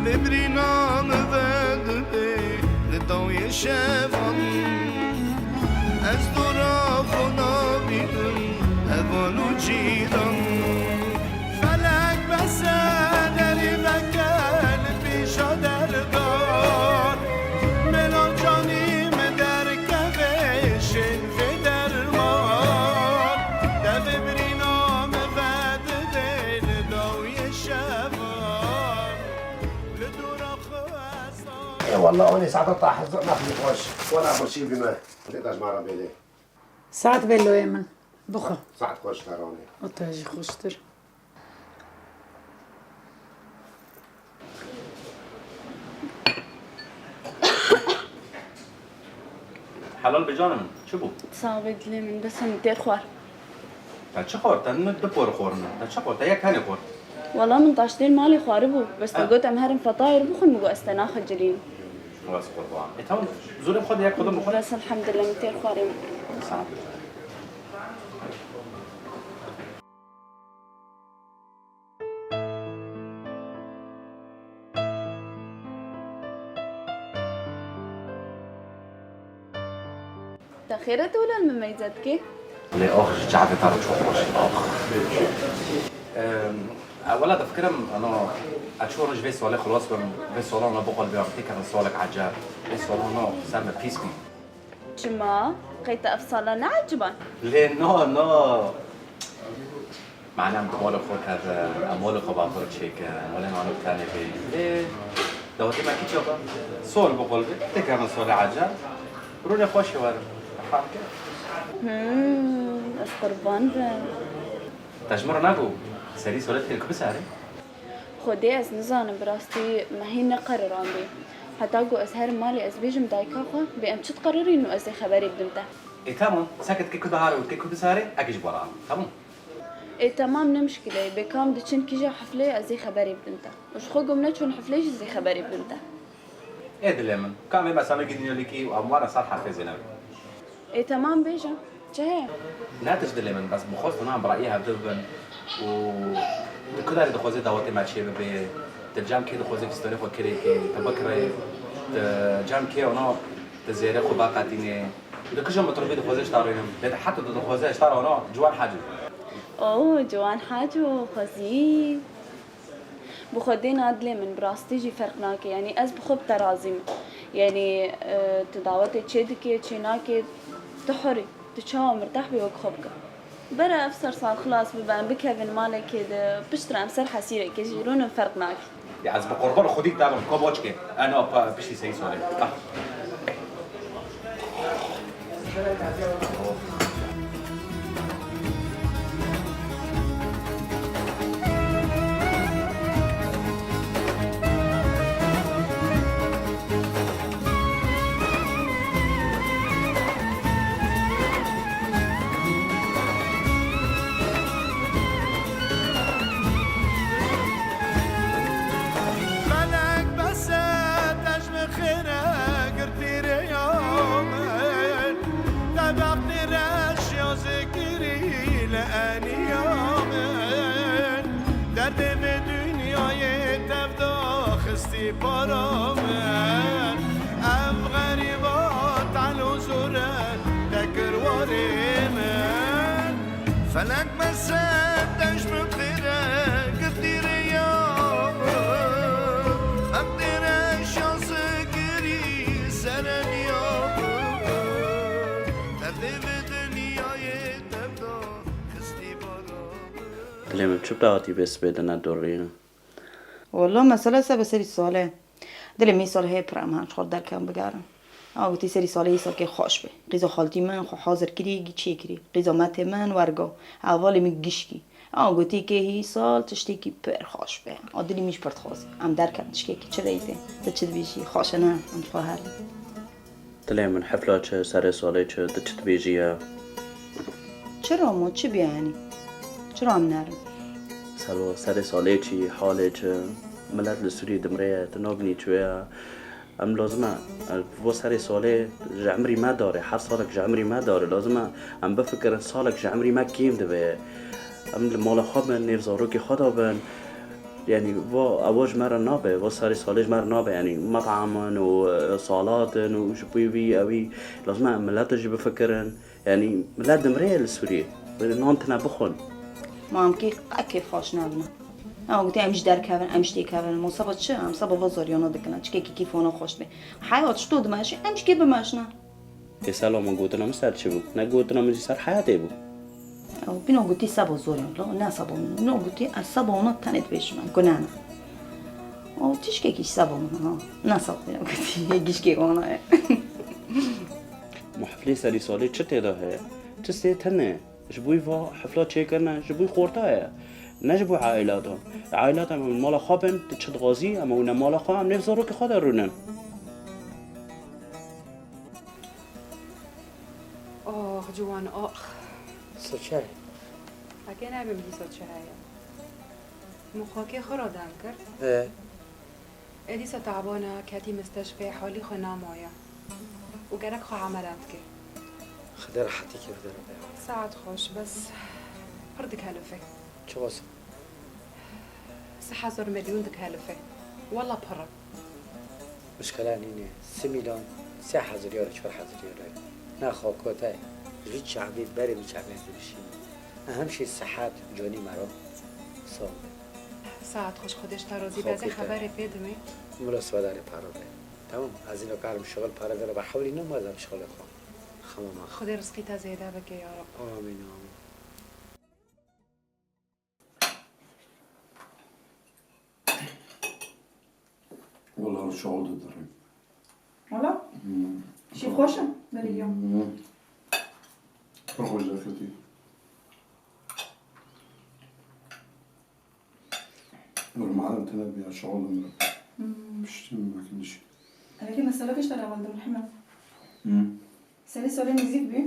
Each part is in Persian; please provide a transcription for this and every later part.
ببری نام بده لدای شفان از دورا خدا بیدم هوان و جیران فلک بسه دری وکل پیشا دردار ملان جانیم در کفشن فدرمان ده ببری نام بده لدای شفان لدورا خواستان والله أنا ساعات أطلع ناخذ قوش وأنا أخذ شيء بما تقدرش مرة بيلي ساعت بلوی من بخور ساعات قوش تراني اتاجی خوشتر حلال به جانم چه بود؟ صعب دلی من بس هم دیر خوار تا چه خورد؟ تا دو پور خورن تا چه خورد؟ تا یک هنی خورد والله من داشتين مالي خواربو بس تقول امهرم فطاير بخل مقو استناخ جليل خلاص قربان اتون زور خود یک کدوم بخور بس الحمد لله متير خوارم سلام تخيرت ولا المميزاتك؟ لا آخر جعبة تعرف شو خوش آخر اولا تفكرم انا اشورج في سؤال خلاص في سؤال انا بقول بيعطيك انا سؤالك عجاب في سؤال انا سام بيسبي جما قيت افصالنا عجبا ليه نو معناه مال خود هذا اموال خبر تشيك ولا انا ثاني في ليه دوتي ما كيتشوف سؤال بقول بيعطيك انا سؤال عجاب روني خوش وار فاهم كيف بس قربان تجمر ناقو سري سؤالك كل بساري خودي از نزانم براستي ما هي نقرر عندي حتى اقو ازهر مالي از بيجم دايكاخو بام شو تقرري انه ازي خبري بدمته ايه تمام ساكت كيكو بهار وكيكو بساري اجيش برا تمام ايه تمام نمشكلة بكام دتشن كيجا حفلة ازي خبري بدمته وش خو قمنا تشون حفلة ازي خبري بدمته ايه دلمن كان ما سامي قدني لكي واموار صار حفل زينب ايه تمام بيجا جاي لا تجدلي من بس بخوص انا برأيها بدبن و كده اللي دخوزي دواتي مع شيء بي تجام كده دخوزي في ستوري فكري كي تبكر تجام كي انا تزيري خو باقا ديني ده كجا مطربي دخوزي اشتاريهم حتى دخوزي اشتاروا انا جوان حاجه اوه جوان حاجو خزي بخدين عدلي من براستي جي فرقناكي يعني از بخب ترازيم يعني تداوتي تشيدكي تشيناكي تحري تشاو مرتاح بي وكخبك برا افسر صار خلاص ببان بكيفن مالك كده بشتري امسر حسيرة كيجيرون فرقناكي يعني از بقربان خوديك دابا كوبوتشكي انا بشتي سي سوري برامن ام غريبات على وزورة ذكر وريمن فلك مسدش بخيرة كتير يوم أقدر أشخص كري سنة اليوم تبدي بدنيا تبدو خستي برامن لما شو بتعطي بس بدنا دورين والله مسئله سه سری ساله دل می سال هی پرام هنچ خورد در کم بگرم آگو تی سری ساله ای سال که خوش به قیزا خالتی من خو حاضر کری گی چی کری قیزا مت من ورگا اول می گشکی آگو تی که هی سال تشتی کی پر خوش به آدلی میش پرت خواست ام در کم تشکی که چه ریته تچد بیشی خوش نه ام خواهر دل من حفله چه سر ساله چه تچد بیجیه چرا مو چی بیانی چرا ام نرم سر ساله چی حاله چه ملت لسوری دمره تنابنی چویا ام لازمه و سر ساله جعمری ما داره هر سالك جعمری ما داره لازمه ام بفکر سالك جعمری ما کیم ده ام مال خواب من نفزارو که خدا بن يعني أواج مرة نابه وصاري صالج مرة نابه يعني مطعما وصالات وشبيبي أوي لازم ملات تجي بفكرن يعني ملات دمرية للسورية نون تنبخون ما هم كيف خوش نبنا أو قلت أمش در كابن أمش تي كابن مصابت شو أم صابوا وزاريانو دكنا تشكي كيف أنا خوش به حياة شو تود ماشي أمش كيف بماشنا يسألوا من قوتنا مستعد شبو نقوتنا من جسر حياتي بو أو بينو قلتي سبوا زوريان لا نسبوا بينو قلتي السبوا أنا تنت بيشنا كنانا أو تشكي كيش سبوا ها نسبوا بينو قلتي كيش كي أنا محفلة سالي صالي چه ده هي چه تنه جبوي فا حفلات چه کرنا جبوي خورتا هي نجبو عائلاتهم عائلاتهم من مالا خوابن تشد غازي اما اون مالا خواه هم نفزارو که خواه رونن آخ جوان آخ سوچه اگه نبیمدی سوچه هیا مخاکی خورا دم کرد اه ادیسا تعبانه کتی مستشفی حالی خو نمایا و گرک خو عملت که خدا راحتي كيف دار ساعت خوش بس پردک هلفه چه واسه 3,000 مليون دك هلفه والله پرد مشكلة نيني 3 مليون 3,000 يورو 4,000 يورو ناخو كوتاي جيت شعبي بري بشعبي بشي أهم شيء الصحات جوني مرو صوب ساعت خوش خودش ترازی خب، بازی بیتر. خبری پیدمی ملا سواداري بارو ده تمام از اینو کارم شغل پارو داره بحاول اینو مازم شغل خمام خدا رزقی تا زیده بکه یا رب آمين آمين والله الشعور الدري والله شي خوشم بري اليوم روحوا جاكتي والمعلم تنبي على شعور من مش ما كنش لكن مسألة كش ترى ولد محمد سالي سالي نزيد بي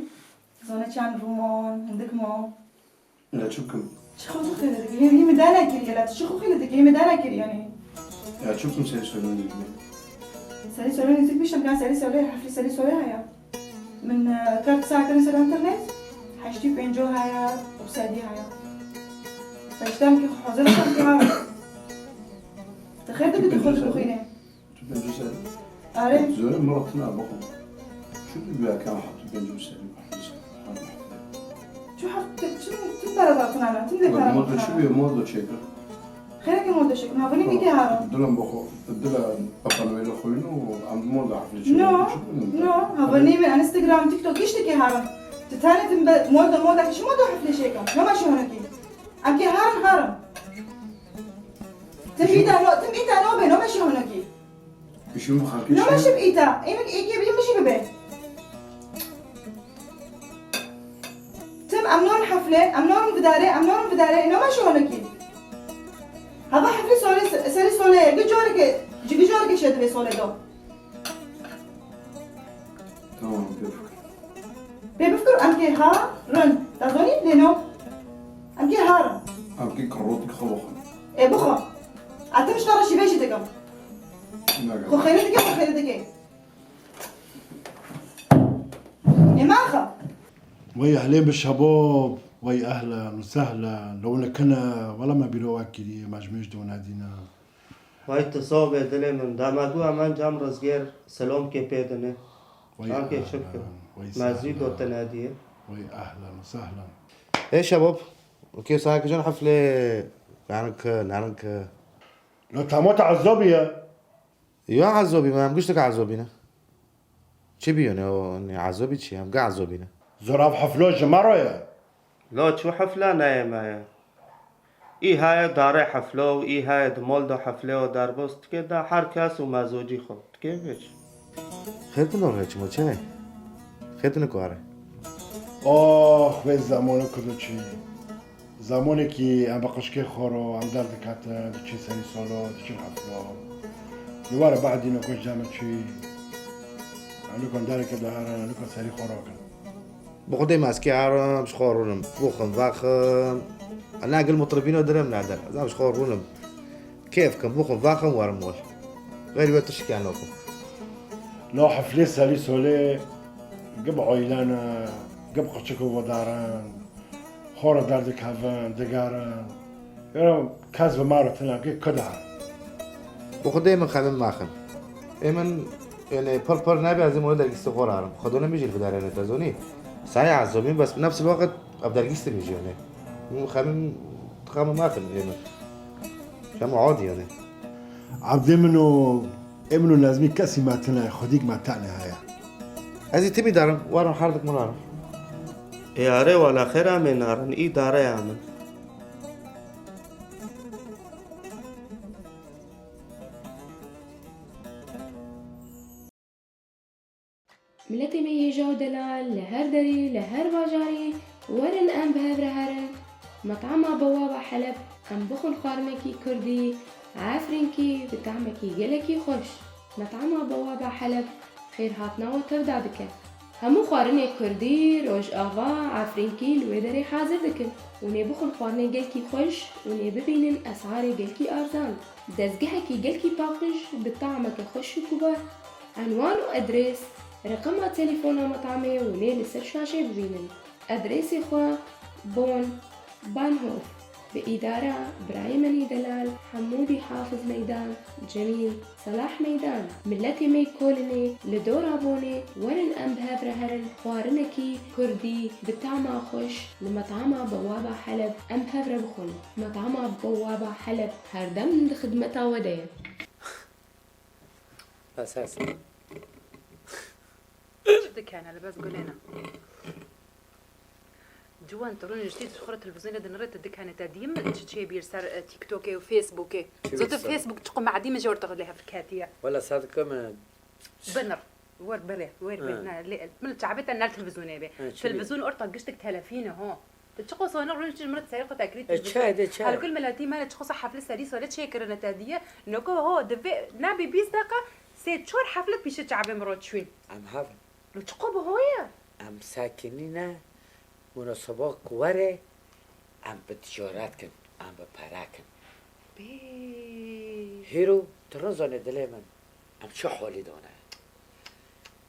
زانه چند رومان هندك ما لا شكم چه خود خیلی دیگه هی مدانه کری لا چه خود خیلی دیگه مدانه کری يعني يا شكم سيسولون سالي سالي نزيد بيش كان سالي سالي حفلي سالي سالي هيا من كارت ساعة كان سالي انترنت حشتي بينجو هيا وبسادي هيا فاشتم كي حاضر كم كي عارف تخيل بدك تاخذ بخينه تبين جسد عارف زول مرتنا بقول شو اللي كان حط بين جسد شو حط شو تنبرد انا تنبرد ما شو بيه موضوع شيكر خيرك موضوع شيء ما بني بيجي هذا دلهم بخو دلهم أقل ويلا خوينو وعند موضوع حفلة نو هبني من انستغرام تيك توك يشتكي هارم تتاني موضوع شو موضوع حفلة شيكم ما ماشي هناكي أكي هارم تنبيتا نو بي نو ماشي هناكي شو مخالكي نو ماشي بإيتا إيكي بيمشي ببي تم أمنون حفلة أمنون بداري نو ماشي هناكي هذا حفلة سالي سولي جورك شد بي سولي دو تمام بيفكر بيفكر أمكي ها رن تظني لينو أمكي هارم أمكي كروتك خلوخا إيه بخو أنت مش ترى شي بيشي تكم خو خيرتك إيه ما أخا وي أهلين بالشباب وي أهلا وسهلا لو كنا ولا ما بيرواكي ما جميش دون هدينا وای تصاب دل من دامادو امان جام رزگیر سلام که پیدنه آن که شکر مزید و تنادیه وي أهلا وسهلا ايه شباب اوكي صار كجون حفله نعنك لو تموت عزوبية يا عزوبي ما قلت لك عزوبينا چی بیونه عزوبی چی هم عزوبینا زراف حفلو جمارويا لا شو حفله نه مایا ای های داره حفله و ای های دمال دا حفله و در بست که دا هر کس و مزوجی خود که بیش خیلی نوره چی مچه خیلی نکاره آه وي زمانه كدوچي زمانه كي ام بقشكي خورو ام درد كاتا دچي سني سولو دچي حفلو يوارا بعد انو كوش جامع شي عندكم دارك دهار عندكم سري خورو كن بخدي ماسكي عارم مش خورونم بوخم فاخم انا اقل مطربين ودرم نادر زعما مش خورونم كيفكم بوخم فاخم ورمول غير بتشكي عنكم لو حفلة سالي سولي قب عيلانا قب قشكو وداران خورا دردك هفان دقاران يرى كذب مرة تلاقي كده وخدي من خمن ماخن من يعني بر نبي از مورد درگیست خور هرم خدونه میجیل في داره نتازونی سعی عزامی بس بنفس الوقت اب درگیست میجی يعني مو خمن ماخن يعني شمو عادي يعني عبد منو لازمي كسي ما تنا خديك ما تعني هاي ازي تبي دارم وارم حردك مرارم ياري ولا خيرا من نارن اي داره يامن ملتي مي جو دلال لهر دري لهر باجاري ورن ام بهبر هرن مطعم بوابة حلب ام بخل خارمكي كردي عافرينكي بطعمكي جلكي خوش مطعم بوابة حلب خير هاتنا وتبدأ بك همو خارني كردي روش آغا عافرينكي الويدري حاضر دكن وني بخل خارني جلكي خوش وني ببينن أسعاري جلكي أرزان دزجحكي جلكي باقش بطعمك خوش وكبار عنوان وأدريس رقم تليفون مطعمي ونيل لسر شاشة ببينن أدريسي خوا بون بانهوف بإدارة برايمني دلال حمودي حافظ ميدان جميل صلاح ميدان ملتي مي كولني لدور أبوني ورن أم بهافر هرن خوارنكي كردي بطعمة خوش لمطعمة بوابة حلب أم بهافر بخون مطعمة بوابة حلب هردم خدمتها وديا أساسا شفتك أنا لباس قولينا جوان ترون جديد شخرة التلفزيون هذا نريت الدكانة تديم تشي بير صار تيك توك وفيسبوك زوت فيسبوك تقوم مع ديما جور تاخذ لها في الكاتية ولا صادق من بنر ور بري من تعبت أنا التلفزيون يبي التلفزيون أرطق قشتك تلفينه هو تشخص وانا رنج مرت سيرقة تأكيد على كل ملاتي ما تشخص حفلة سريس ولا شيء كرنا تادية نكو هو دبي نبي 20 دقيقة سيد شور حفلة بيش تعبي مرات شوين أم هذا لو تقوب هويا أم ساكنين مناسبات كوره أم بتجارات كن أم بپراكن هيرو ترنزان دل من أم شو حالي دانه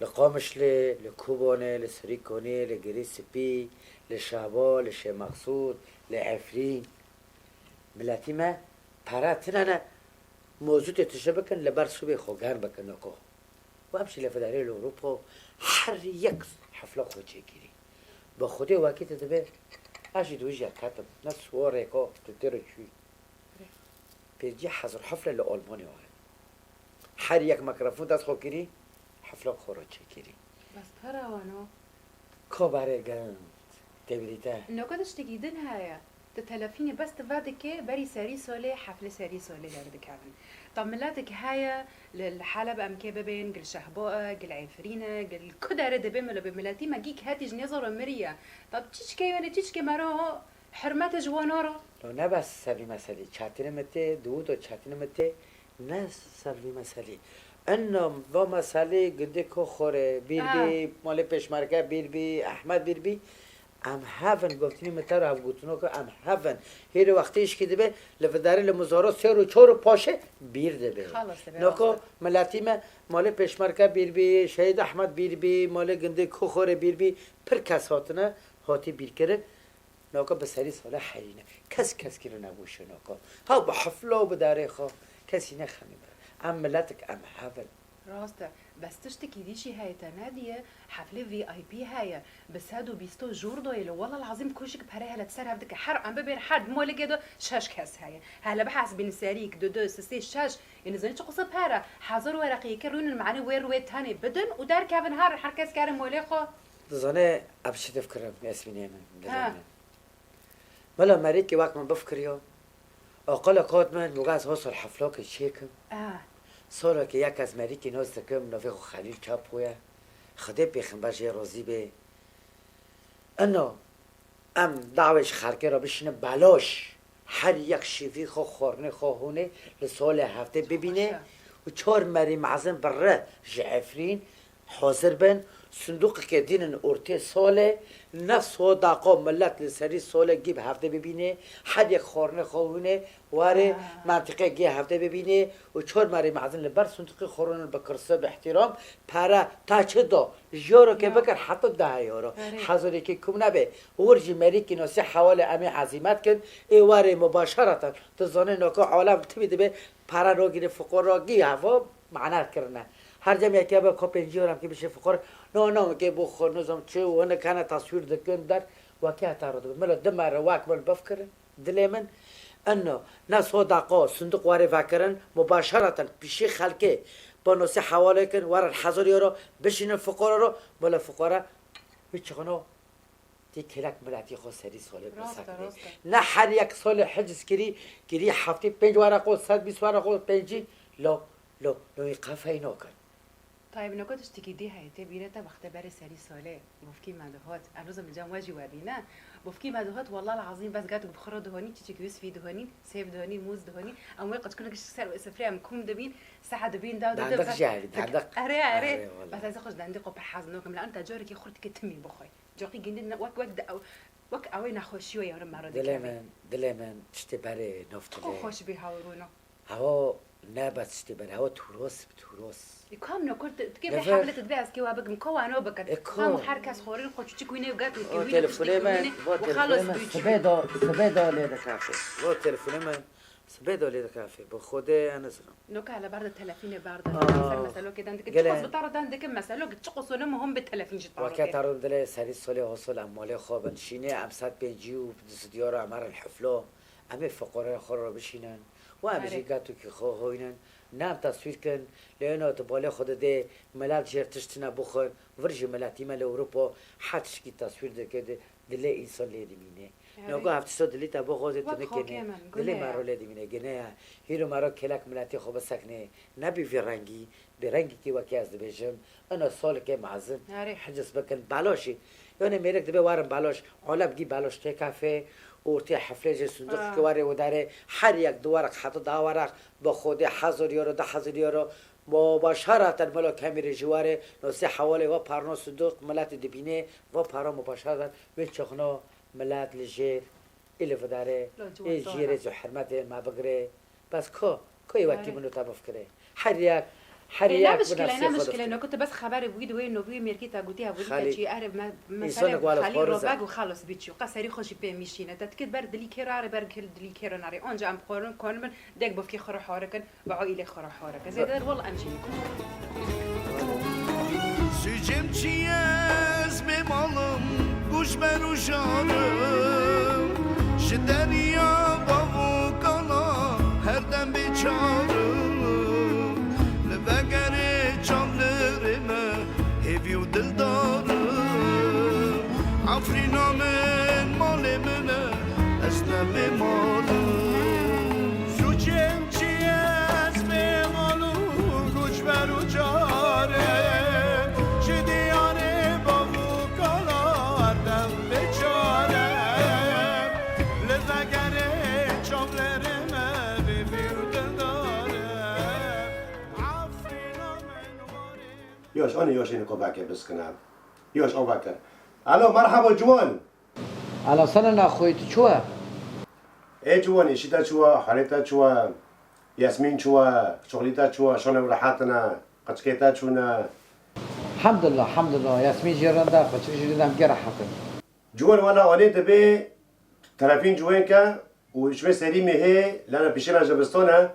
لقامش لكوبانه لسريكونه لجريسبي لشابا لشي مقصود لعفرين ملاتي ما پراتنا أنا موضوع تشبكن لبرسوبي خوغان بكن نكو وأمشي لفداري الأوروبا هر یک حفلة خود چگیری با خودی وقتی تدبیر أجد وجه كاتب نفس وريكو تترجي بيجي حضر حفلة لألمانيا واحد هر یک ميكروفون دست خود كيري حفلة خورا چگیری بس ترى وانو كبار جند تبريته نقدش تجيدن هاي تتلفيني بس تفادك بري ساري سولي حفلة ساري سولي لردك كابن طب ملاتك هاي للحلب أم كبابين قل شهباء قل عفرينة قل كده رد بملا بملاتي ما جيك هاتي جنيزة مريا طب تيجي وانا تيجي مرا حرمات جوانارا لو نبس سري مسألة چاتين متى دود و چاتين متى ناس سري مسألة انم و مسألة قد کو خوره بيربي مال پشمرکه بيربي احمد بيربي ام هفن گفتنی متر رو گفتنو که ام هفن هیر وقتیش که دبه لفداری لمزارات سر و چور پاشه بیر دبه نکو ملاتی ما مال پشمرکه بیر بی شهید احمد بیر بی مال گنده کوخوره بیر بی پر کس هاتنه هاتی بیر کرد نکو به سری ساله حرینه کس که رو نبوشه نکو ها به حفله و به داره خواه کسی نخمی بره ام ملتک ام هفن راسته بس تشتكي ديشي هاي تنادية حفلة VIP هاي بس هادو بيستو جوردو يلو والله العظيم كوشك بهراها لتسرها بدك حر ام ببين حد مو لقيدو شاش كاس هاي هلا بحث بين ساريك دو سسي شاش يعني زين شو قصب هارا حاضر ورقي كرون المعاني وير ويت هاني بدن ودار كافن هار حركاس كارم موليخو زانه ابشي تفكر اسمي من ملا مريكي وقت من بفكر يوم اقل قاد من موقع وصل حفلاك الشيكم سالا که یک از مریکی ناز دکم نوی خلیل چاپ ہویا خدا پیغمبر جه راضی به انا ام دعوش خرکه را بشینه بلاش هر یک شیفی خورنه خواهونه لسال هفته ببینه و 4 مری معظم بره جعفرین حاضر بن صندوق که دینن ارته ساله نفس و داقا ملت لسری ساله گیب هفته ببینه حد یک خورنه خوونه واره منطقه گی هفته ببینه و چهار ماری معزن لبر صندوق خورنه بکرسه به احترام پره تا چه دا جارو که بکر حتی 10 یورو حضوری که کم نبه ورجی مری که ناسی حوال امی عظیمت کن ای واره مباشرتا تزانه ناکا عالم تبیده به پره را گیره فقرا گی هوا معنی کرنه هر جمعی که با کپنجی هم که بشه فقر نه که بخور نظام چه و نه کنه تصویر دکن در واقعا تارد ملا دم را واق مل بفکر دل من انه ناس دقا صندوق واره فکرن مباشرتا پیش خلکه با ناس حواله کن وار 1000 یورو بشین فقرا رو ملا فقرا بچخنو تی کلک ملاتی خو سری ساله بسکنه نه هر یک سال حجز کری هفته 5 ورقه 120 ورقه 5 لا قفه اینا کن طيب نقول تشتكي دي هاي بيرة وقت باري سالي سالي بوفكي مادوهات أروز من جام واجي وابينا بوفكي مادوهات والله العظيم بس قاعد بخرة دهاني تيجي يوسفي دهاني سيف دهاني موز دهاني أو قد تكون كش سر سفري أم كوم دبين ساعة دبين دا عندك جاهل عندك أري بس هذا خش عندي قب حزنوكم لأن أنت جارك يخرج كتمي بخوي جاكي جندنا وك أوي نخوش شوية ورم مرة دلمن تشتي باري نفتلي خوش بيهاورونا هوا نه بس تشتي باري هوا توروس كم نكرت كيف حفلة تبعث كي وابق مكوانو بكت كم حركة خورين خوش تشكوينه وقات وكوينه تلفوني من وخلص سبيدا ليدا كافي هو تلفوني من سبيدا ليدا كافي بخوده أنا سلام نوك على برد التلفين برد مثلا كده عندك تقص بتعرض عندك مثلا تقص ولا مهم بالتلفين شو تعرض وقت تعرض دله سري سولي وصل أموالي خوابن شينه أمسات بيجيو بديار عمر الحفلة أمي فقراء خور بشينن وأمشي قاتو كي خو هوينن نام تصوير كن لأنه تبالي خود ده ملات جرتشتنا بخور ورجي ملاتي مال أوروبا حدش كي تصوير ده كده دلي إنسان ليدي مينه نوكو هفتسو دلي تبو غازي تنكنه دلي مارو ليدي مينه جناه هيرو مارو كلاك ملاتي خوب سكنه نبي في رنگي برنگي كي وكاز دبيجم أنا سال كي معزن حجز بكن بالاشي يعني ميرك دبي وارم بالاش عالم جي بالاش تكافه ورتی حفله صندوق که واره و داره هر یک دو ورق حتی 10 ورق با خود 1000 یورو 10000 یورو مباشرتا ملا کمیری جواره نوسه حواله و پرنا صندوق ملت دبینه و پرا مباشرتا و چخنا ملت لجیر الف داره جیره جو حرمت ما بگره بس کوی وقتی منو تبفکره هر یک لا مشكلة أنا كنت بس خبر بويد وين نوبي ميركيتا قوتيها بويد تجي أعرف مثلا خلي روباق وخلص بيتشو قصري خوشي بمشينا تتكد برد لي كيرار برد لي كيرار ناري أنجا أم قارن كارمن دق بفكي خرا حاركن وعائلة خرا حاركن زي ده والله أمشي سجم چیز به مالم گوش برو جانم شدنیا با وکالا هر دم بیچارم لبگره جانلرمه هیوی و دلدارم عفرینا من مال منه اصلا به مالم سجم چیز به مالم گوش برو جانم يوش أنا يوش إنكو باكر بس كناب يوش أو باكر ألو مرحبا جوان على سنة أخوي تشوا إيه جواني شتا شوا حريتا شوا ياسمين شوا شغليتا شوا شلون راحتنا قشكيتا شونا الحمد لله ياسمين جيراندا قشكي جيراندا مجرى حقن جوان وانا وليت بي 30 جوان كا وشوي سريمي هي لأنا بيشينا جبستونا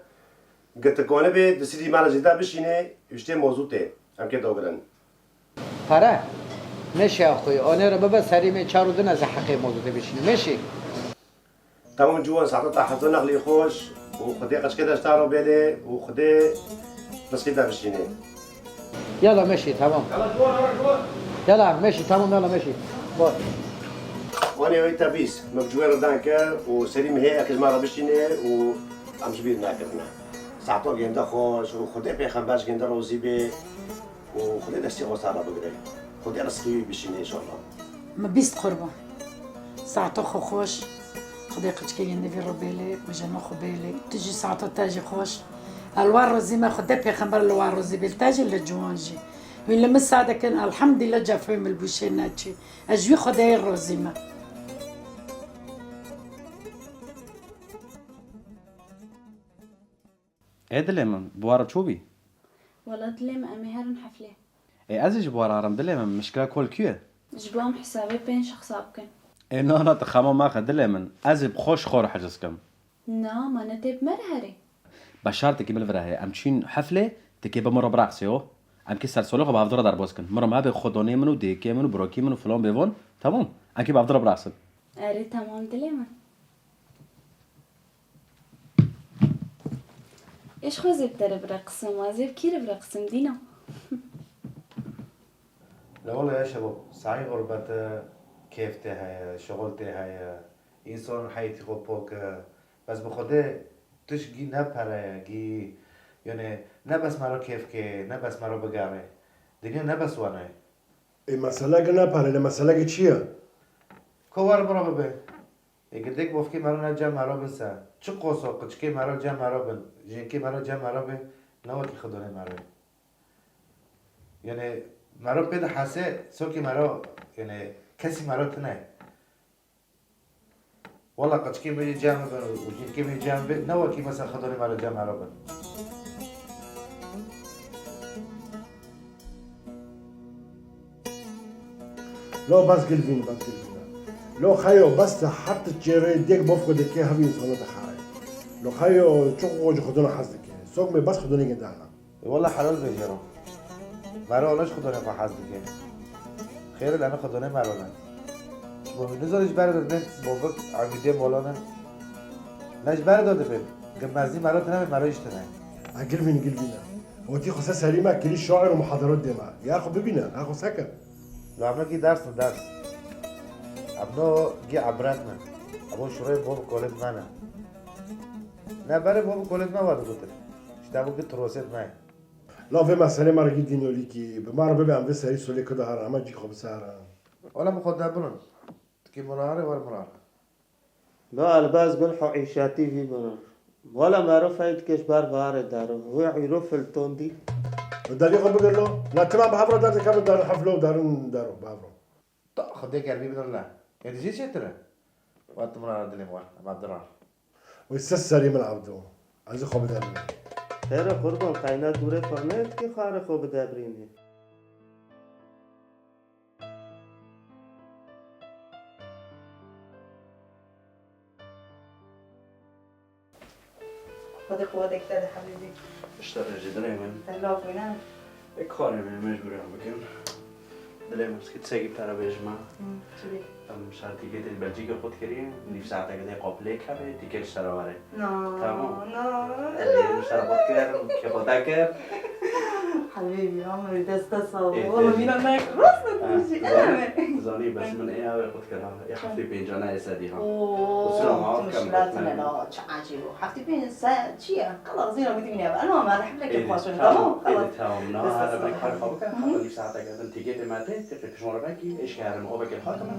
قلت كونه بي دسيدي مالا جدا بشينه يشتي موضوعته هم که دوبرن پره ماشي اخوي انا رو بابا سريمه چارودن از حقي موضوع بشینه ماشي تمام جوان ساعات حضر نقلي خوش وخدي قشكده اشتارو بيلي وخدي بس كده بشينه يلا ماشي تمام يلا ماشي تمام يلا ماشي باي وانا ويتا بيس مبجوير دانكر وسليم هي اكيد مره بشينه وامش بيد ناكرنا ساعتو گنده خوش و خدا پیغمبرش گنده روزی به و خدا دستی قصارا بگیره خدا رسکی بشینه ان شاء الله ما بیست قربان ساعتو خوش خدا قچکی گنده وی رو بیله و جنو خو بیله تجی ساعتو تاجی خوش الوار روزی ما خدا پیغمبر الوار روزی بیل تاجی لجوانجی ولا مساعدة كان الحمد لله جا فهم البوشيناتشي أجوي خداي الرزيمة ايه دليمن بوارا تشوبي والله دلم أمي هرن حفلة ايه ازج بوارا رم دليمن مشكلة كل كيو جبام حسابي بين شخص أبكن ايه نانا تخامو ماخد دليمن ازب خوش خور حجزكم نا ما نتب مرهري بشارتك بالفراهي ام تشين حفلة تكي بمرة براقسيو ام كي سلسلة بافضل در بوسكن مرة ما بخدوني منو ديكي منو بروكي منو فلان بيفون تمام ام كي بافضل براقسن أري تمام دلم إيش خوزي بتر برقصم وازيب كير برقصم دينا لا والله يا شباب صحيح غربة كيف هاي شغل هاي إنسان حياتي خوبك بس بخدا تشجي نبره جي يعني نبس مرا كيف كي نبس مرا بقاره دنيا نبس وانا المسألة قلنا بحال المسألة چیه؟ كوار برا ببه يقدك بوفكي مرا نجا مرا بسا چه قوسا قچكي مرا جا مرا بن جنكي مرا جا مرا بن نواكي خدونه مرا يعني مرا بده حاسه سوكي مرا يعني كسي مرا تنه والله قچكي بيجي جامع بن وجنكي بيجي جامع بن نواكي مثلا خدونه مرا جا مرا بن لو بس قلبين لو خيو بس حتى تجري ديك بفقد كي هبي صنو تخاي لو خيو تشوقو خدونا حظك سوق مي بس خدوني قدانا والله حلال بيجرو مرا ولاش خدونه في حظك خير لأنه خدونه مرا نزارش برد نه بابک عمیده مولانا نش برد بهم قبل مزدی مرا تنم مرا اشتنه قلبين هو تي خصوصا سليمة كلي شاعر ومحاضرات ديما يا اخو ببينا اخو سكر لو عمنا كي درس ابنو جي عبرتنا ابو شروع باب كولد مانا نه برای باب کولد ما وارد بوده اشتباه که تروسید ما لا في مسألة مرة جدي نولي كي بمرة ببي بس هاي سولي كده هرا ما جي خب سهرة ولا بخد دبلن كي مراره ولا مراره لا الباس قل عيشاتي في بنا ولا ما رفعت كش بار دارو هو يعرف التوندي وداري خب بقول له لا تمام بحفرة دار كم دار حفلة دارو بحفرة خديك قلبي بدون لا يعني جيت شترة وقت مراره دليم واحد ما عبدالله ويستسري من عبدو عايز خب دار خير قربان قينا دوره فرنت كي خار خوب دابريني خودی خودک داده حبیبی اشتغل جدا من تلاف وینم کاری من مجبورم بکنم دلم است که تساقي بتاع بيجمع شرطي كده بلجيكا خد كريم اللي في ساعتها كده قابلة كابي تيكل شراواري تمام اللي مش شربت كر كبتاكر حبيبي عمري دست والله بينا ناكل راسنا زاني بس من ايه هاي خد كرها يا حفتي بينجانا يساديها اوه مشكلاتنا لا عجيب حفتي بين ساعة شيء خلاص زين بدي مني انا ما رح لك الخاصون تمام خلاص تمام انا بدي اعرف بك اللي في ساعتها كده تيجي مالتي تفك شو ربكي ايش كارم او بك الحكمه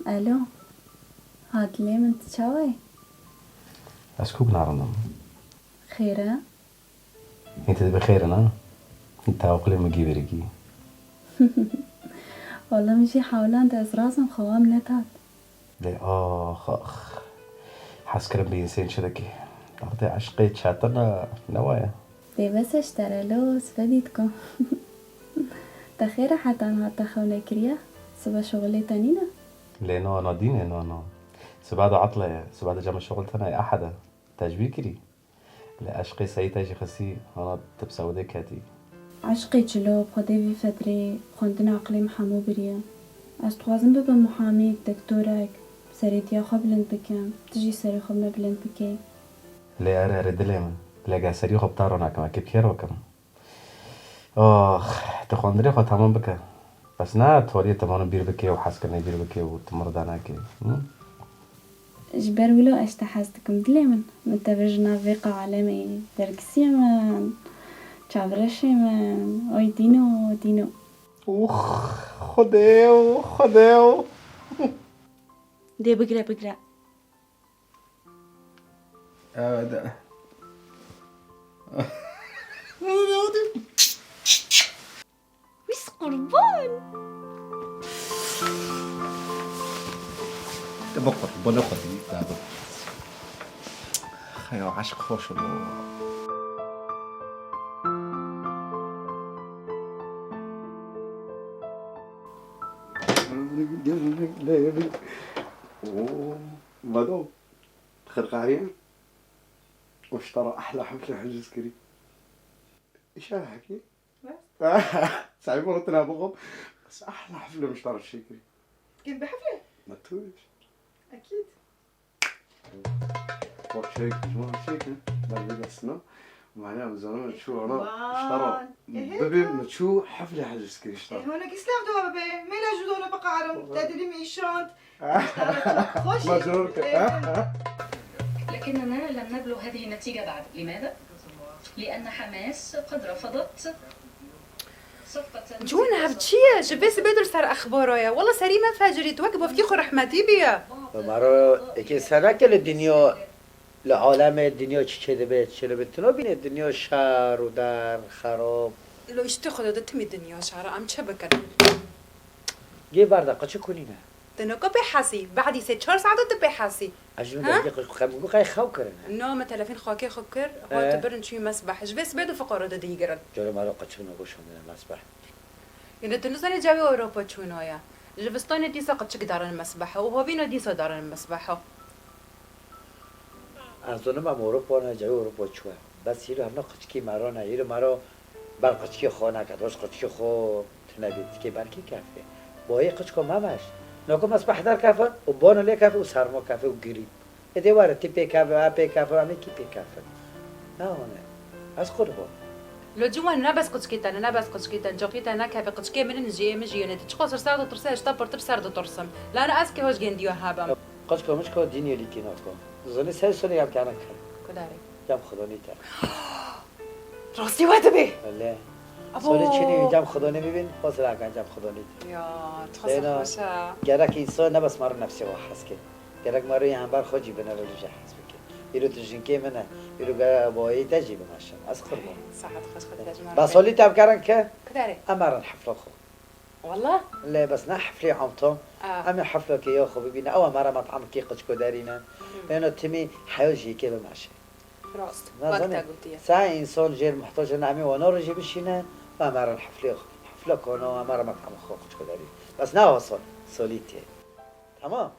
الو هاد ليه من تشاوي اسكوب نعرضهم خيرة انت بخير انا انت عقلي مجيب رجي والله مشي حاولان ده راسم خوام نتات لي اخ حسكر بإنسان شدكي تعطي عشقي تشاتنا نوايا دي بس اشترى له سفديتكم تخير حتى أنا تخوني كريا سبا شغلي تانينا لأنه أنا ديني أنا سبعد عطلة سبعد جامع شغل تنا أحدا تجبيكري لعشقي سيتا يجي خسي أنا تبسودي كاتي عشقي جلوب خدي في فترة خندنا عقلي محامو بريا أستوازن ببا محاميك دكتورك سريتيا خبلن بكم تجي سري خب مبلن بكي لا أرى دلما لا جاسري خب تارنا كما كيف كم تخوندري خو تمام بك بس نا توري تمام بير بكي وحس كنا بير بكي وتمرضانا كي جبر ولو اشتحستكم دلما متبرجنا فيقا عالمي دركسي من چاورشي من اوي دينو خداو دي بقرا ده ويس قربان بقر بناخذ هذا خيو عشق خوش بدو خرق علينا واشترى احلى حفله حج سكري ايش هحكي؟ ساعي مرتنا بغض بس احلى حفله مشترى الشكري كنت بحفله؟ ما تقولش اكيد شيك جماعة شيك بعد بسنا ومعناها زمان شو أنا اشترى ببي متشو حفلة حج سكري اشترى هونك إسلام دوها ببي ميلا جودونا بقعرم تدري ميشانت مجرورك لكننا لم نبلغ هذه النتيجة بعد. لماذا؟ لأن حماس قد رفضت صفقة جونا هبتشيا جباس بدر صار أخبارها والله سريمة فجري توقف في رحمتي بيا مرة اکی سنه که الدنیا لعالم الدنیا چه بيت چه بتنو بين الدنيا شر و در خراب لو اشتخذ ده تمي الدنيا شعر عم تشبكر جي بردا قچ كونينا تنوكو بحاسي بعد 4 ساعات بحاسي عجون دقيق خمو قاي خاو كرنا نو ما تلفين خاكي خكر هو تبرن شي مسبح جبس بيدو فقره ده يقرن جرى مرة قچ نگوشون المسبح يعني تنوزاني جاوي اوروبا تشونايا جبستاني ديسا قد دارن المسبحة وهو بينا ديسا دارن المسبحة أظن ما أوروبا أنا جاي أوروبا شوية بس يلو هم قد كي مرانا يلو مرا بل قد كي خانه كداش قد كي خو تنبيت كي بالكي كافي باهي قد كم همش ناكم مسبح دار كافه وبانو ليه كافه وسرما كافه وقريب إذا وارد تبي كافه أبي كافه أمي كي بي كافه لا هنا أز قربا لو جوان نبس قد نبس قد جوقيتا نكافي قد كي من نجي مجي نتشقى سرسار ترساش تبر ترسار ترسم لا أنا أسكي هوش جنديو هابم قد كم مش كود ديني اللي كيناكم زني سالسوني يام كأنك كداري جام خدوني تا راسي واتبي لا سوالي چنی جام خدوني میبین خواست راکن جام خدوني يا تخصص خوشا گرک انسان نبس مرو نفسی و حس که گرک مرو یه همبر خودی بنا ولی جه حس بکن ایرو تجنکی منه ایرو گره بایی تجیب ماشن از قربان صحت خوش خدي تجمع بس ولي تاب كارن ك كداري امر الحفله خو والله لا بس نا حفله عمتهم اما حفله كي يا خو بينا اول مره مطعم كي قشكو دارينا لانه تمي حيوجي كي بماشي راست وقتها قلتي ساعه انسان غير محتاج نعمي وانا رجي بشينا امر الحفله كانوا امر مطعم خو قشكو داري بس نا وصل سوليتي تمام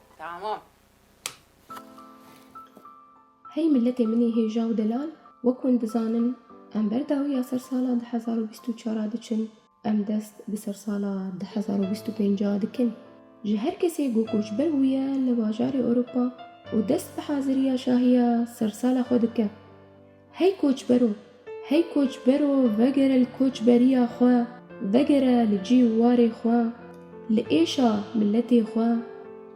هی ملتی منی هیجا و دلال وکن بزانن ام برداوی یا سرسالا 2024 دچن ام دست به سرسالا 2025 دکن جهر کسی گو کوچ برویه لواجار اروپا و دست به حاضریه شاهیه سرسالا خودکه هی کوچ برو وگر الکوچ بریا خوا وگر لجی واری خوا لئیشا ملتی خوا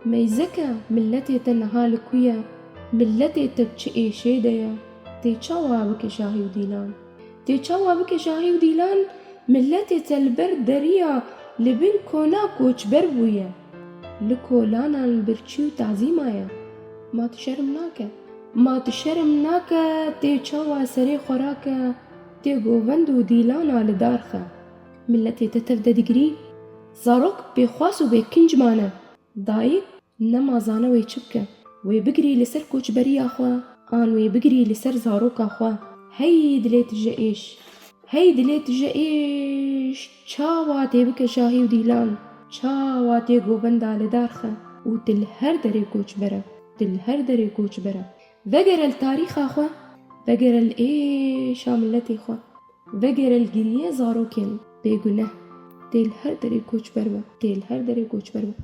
میزکه ملتی تنها لکویه ملتی تبچئ شیدیا تی چاوا بک شاهی و دیلان ملتی تلبر دریا لبن کونا کوچ بر بویه لکولانا البرچی و تعظیمایا ما تشرم ناکه تی چاوا سری خوراکه تی گووند و دیلانا لدارخه ملتی تتفده دگری زاروک بخواس و بکنج مانه دایک نمازانه وی چبکه وی بگری لسر کوچبری خوا آن وی بگری لسر زاروک خوا هی دلیت جئیش هی دلیت جئیش چاواتی بک شاهی و دیلان چاواتی گوبندا لدارخه و دل هر دری کوچبره دل هر دری کوچبره وگر التاریخ خوا وگر الایش ملتی خوا وگر الگریه زاروکن بگنه دل هر دری کوچبر با دل هر دری کوچبر با